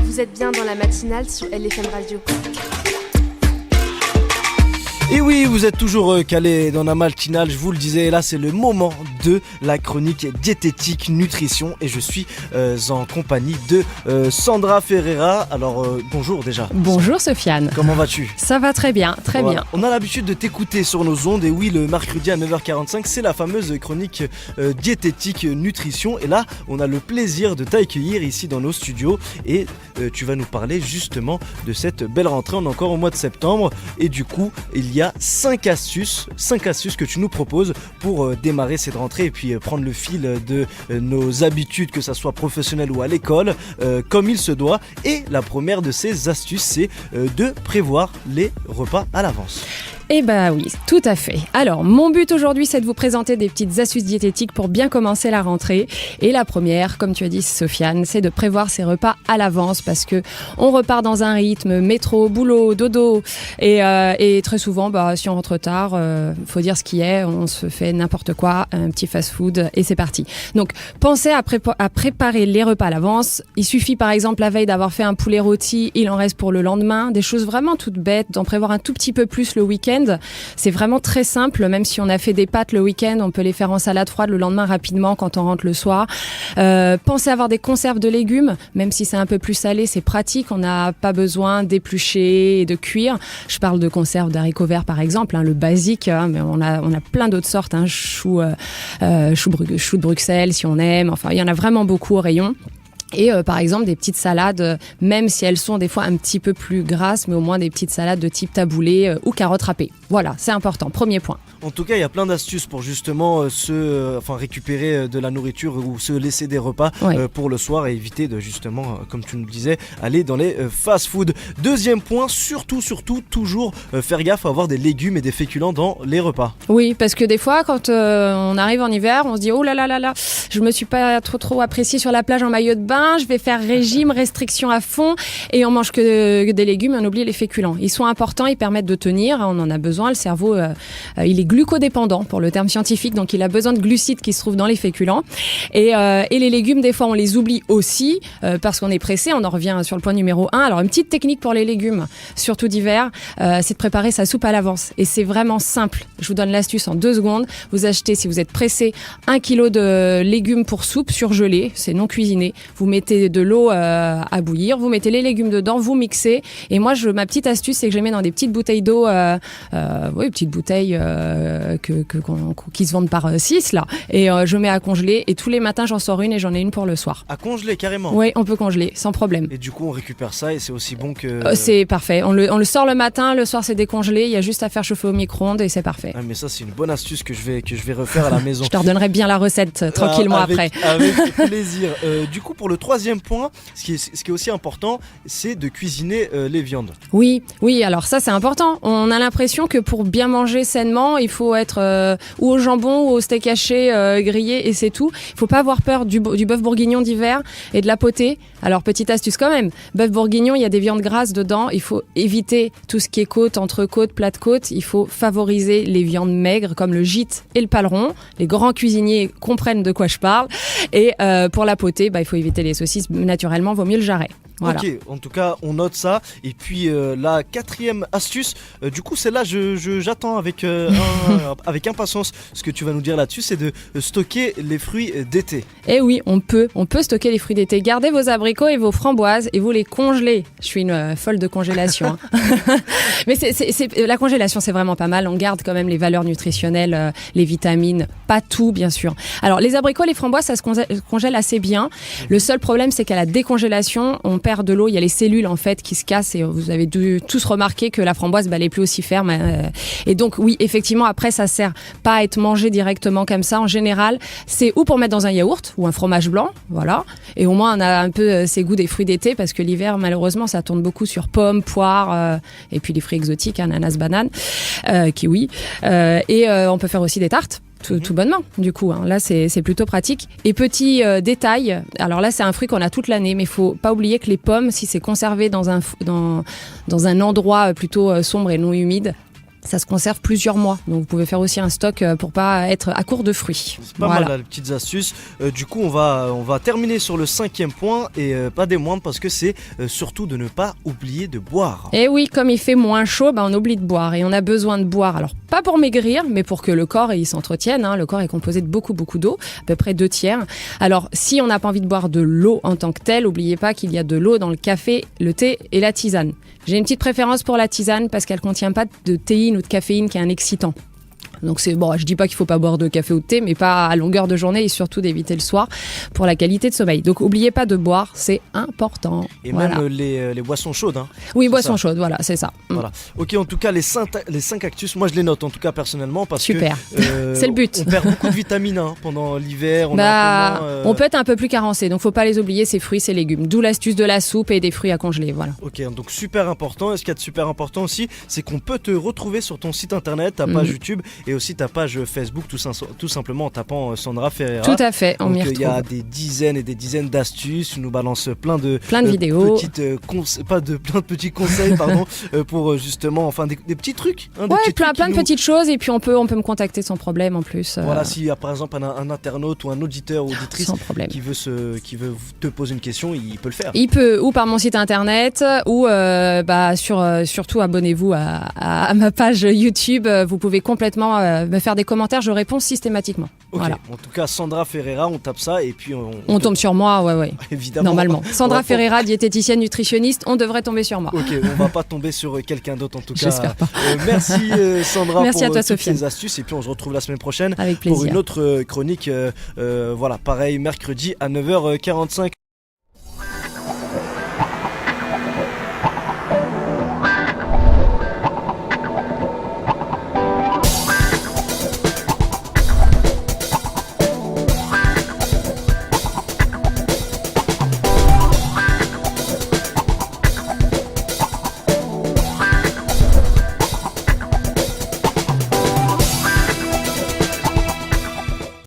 Vous êtes bien dans la matinale sur LFM Radio. Et oui, vous êtes toujours calés dans la matinale, je vous le disais, là c'est le moment de la chronique diététique nutrition et je suis en compagnie de Sandra Ferreira. Alors bonjour déjà. Bonjour Sofiane. Comment vas-tu ? Ça va très bien, très bien. On a l'habitude de t'écouter sur nos ondes et oui, le mercredi à 9h45, c'est la fameuse chronique diététique nutrition et là on a le plaisir de t'accueillir ici dans nos studios et tu vas nous parler justement de cette belle rentrée. On est encore au mois de septembre et du coup il y a 5 astuces que tu nous proposes pour démarrer cette rentrée et puis prendre le fil de nos habitudes, que ça soit professionnel ou à l'école, comme il se doit. Et la première de ces astuces, c'est de prévoir les repas à l'avance. Eh bah oui, tout à fait. Alors, mon but aujourd'hui, c'est de vous présenter des petites astuces diététiques pour bien commencer la rentrée. Et la première, comme tu as dit Sofiane, c'est de prévoir ses repas à l'avance parce que on repart dans un rythme métro, boulot, dodo et très souvent, si on rentre tard, faut dire ce qui est, on se fait n'importe quoi, un petit fast-food et c'est parti. Donc, pensez à préparer les repas à l'avance. Il suffit par exemple la veille d'avoir fait un poulet rôti, il en reste pour le lendemain. Des choses vraiment toutes bêtes, d'en prévoir un tout petit peu plus le week-end. C'est vraiment très simple, même si on a fait des pâtes le week-end, on peut les faire en salade froide le lendemain rapidement quand on rentre le soir. Pensez à avoir des conserves de légumes, même si c'est un peu plus salé, c'est pratique, on n'a pas besoin d'éplucher et de cuire. Je parle de conserves d'haricots verts par exemple, le basique, mais on a plein d'autres sortes, chou de Bruxelles si on aime, enfin il y en a vraiment beaucoup au rayon. Et par exemple des petites salades, même si elles sont des fois un petit peu plus grasses, mais au moins des petites salades de type taboulé ou carottes râpées. Voilà, c'est important, premier point. En tout cas, il y a plein d'astuces pour justement récupérer de la nourriture ou se laisser des repas pour le soir et éviter de justement, comme tu nous disais, aller dans les fast-food. Deuxième point, surtout, toujours faire gaffe à avoir des légumes et des féculents dans les repas. Oui, parce que des fois, quand on arrive en hiver, on se dit « Oh là là là là, je me suis pas trop appréciée sur la plage en maillot de bain, je vais faire régime, restriction à fond et on mange que des légumes et on oublie les féculents. Ils sont importants, ils permettent de tenir, on en a besoin, le cerveau il est glucodépendant pour le terme scientifique, donc il a besoin de glucides qui se trouvent dans les féculents et les légumes des fois on les oublie aussi parce qu'on est pressé, on en revient sur le point numéro 1. Alors une petite technique pour les légumes, surtout d'hiver, c'est de préparer sa soupe à l'avance et c'est vraiment simple. Je vous donne l'astuce en 2 secondes. Vous achetez, si vous êtes pressé, 1 kg de légumes pour soupe surgelés, c'est non cuisiné. Vous mettez de l'eau à bouillir, vous mettez les légumes dedans, vous mixez. Et moi, ma petite astuce, c'est que je les mets dans des petites bouteilles d'eau, petites bouteilles qui se vendent par 6 là. Et je mets à congeler. Et tous les matins, j'en sors une et j'en ai une pour le soir. À congeler carrément ? Oui, on peut congeler sans problème. Et du coup, on récupère ça et c'est aussi bon que. C'est parfait. On le sort le matin, le soir c'est décongelé. Il y a juste à faire chauffer au micro-ondes et c'est parfait. Ah, mais ça, c'est une bonne astuce que je vais refaire à la maison. Je te redonnerai bien la recette tranquillement après. Avec plaisir. Du coup, pour le troisième point, ce qui est aussi important, c'est de cuisiner les viandes. Oui, alors ça c'est important. On a l'impression que pour bien manger sainement, il faut être ou au jambon ou au steak haché grillé et c'est tout. Il faut pas avoir peur du bœuf bourguignon d'hiver et de la potée. Alors petite astuce quand même, bœuf bourguignon, il y a des viandes grasses dedans. Il faut éviter tout ce qui est côte, entrecôte, plat de côte. Il faut favoriser les viandes maigres comme le gîte et le paleron. Les grands cuisiniers comprennent de quoi je parle. Et pour la potée, il faut éviter les saucisses. Naturellement, vaut mieux le jarret. Voilà. Ok, en tout cas, on note ça. Et puis la quatrième astuce, du coup, celle-là, j'attends avec impatience ce que tu vas nous dire là-dessus, c'est de stocker les fruits d'été. Eh oui, on peut stocker les fruits d'été. Gardez vos abricots et vos framboises et vous les congelez. Je suis une folle de congélation. Mais la congélation, c'est vraiment pas mal. On garde quand même les valeurs nutritionnelles, les vitamines, pas tout, bien sûr. Alors, les abricots, les framboises, ça se congèle assez bien. Le seul problème, c'est qu'à la décongélation, on perd de l'eau, il y a les cellules en fait qui se cassent et vous avez dû tous remarquer que la framboise elle est plus aussi ferme et donc oui effectivement après ça sert pas à être mangé directement comme ça. En général c'est ou pour mettre dans un yaourt ou un fromage blanc, voilà, et au moins on a un peu ces goûts des fruits d'été parce que l'hiver malheureusement ça tourne beaucoup sur pommes, poires et puis les fruits exotiques, ananas, bananes, kiwi et on peut faire aussi des tartes. Tout bonnement, du coup. Là, c'est plutôt pratique. Et petit détail, alors là, c'est un fruit qu'on a toute l'année, mais il faut pas oublier que les pommes, si c'est conservé dans un endroit plutôt sombre et non humide, Ça se conserve plusieurs mois, donc vous pouvez faire aussi un stock pour pas être à court de fruits. C'est pas mal là, les petites astuces. Du coup, on va terminer sur le 5e point et pas des moindres parce que c'est surtout de ne pas oublier de boire. Et oui, comme il fait moins chaud, on oublie de boire et on a besoin de boire. Alors pas pour maigrir, mais pour que le corps il s'entretienne. Le corps est composé de beaucoup d'eau, à peu près 2/3. Alors si on n'a pas envie de boire de l'eau en tant que telle, n'oubliez pas qu'il y a de l'eau dans le café, le thé et la tisane. J'ai une petite préférence pour la tisane parce qu'elle contient pas de théine ou de caféine qui est un excitant. Donc c'est bon, je dis pas qu'il faut pas boire de café ou de thé, mais pas à longueur de journée et surtout d'éviter le soir pour la qualité de sommeil. Donc oubliez pas de boire, c'est important. Et voilà. même les boissons chaudes. Oui, boissons chaudes, voilà, c'est ça. Voilà. Ok, en tout cas les 5 actus, moi je les note en tout cas personnellement parce Super. que c'est le but. On perd beaucoup de vitamines pendant l'hiver. On peut être un peu plus carencé, donc faut pas les oublier, ces fruits, ces légumes. D'où l'astuce de la soupe et des fruits à congeler, voilà. Ok, donc super important. Et ce qu'il y a de super important aussi, c'est qu'on peut te retrouver sur ton site internet, ta page YouTube et aussi ta page Facebook, tout simplement en tapant Sandra Ferreira. Tout à fait, on m'y retrouve. Il y a des dizaines et des dizaines d'astuces. Tu nous balances plein de vidéos, plein de petits conseils, pour justement, des petits trucs. Plein de petites choses. Et puis on peut me contacter sans problème en plus. Voilà, s'il y a par exemple un internaute ou un auditeur ou auditrice qui veut te poser une question, il peut le faire. Il peut, ou par mon site internet, ou surtout abonnez-vous à ma page YouTube. Vous pouvez complètement me faire des commentaires, je réponds systématiquement. Ok, voilà. En tout cas, Sandra Ferreira, on tape ça et puis on tombe sur moi, ouais. Évidemment. Normalement. Sandra Ferreira, diététicienne, nutritionniste, on devrait tomber sur moi. Ok, on va pas tomber sur quelqu'un d'autre en tout cas. J'espère pas. Merci Sandra merci pour à toi, toutes Sofiane. ces astuces et puis on se retrouve la semaine prochaine avec plaisir pour une autre chronique. Pareil, mercredi à 9h45.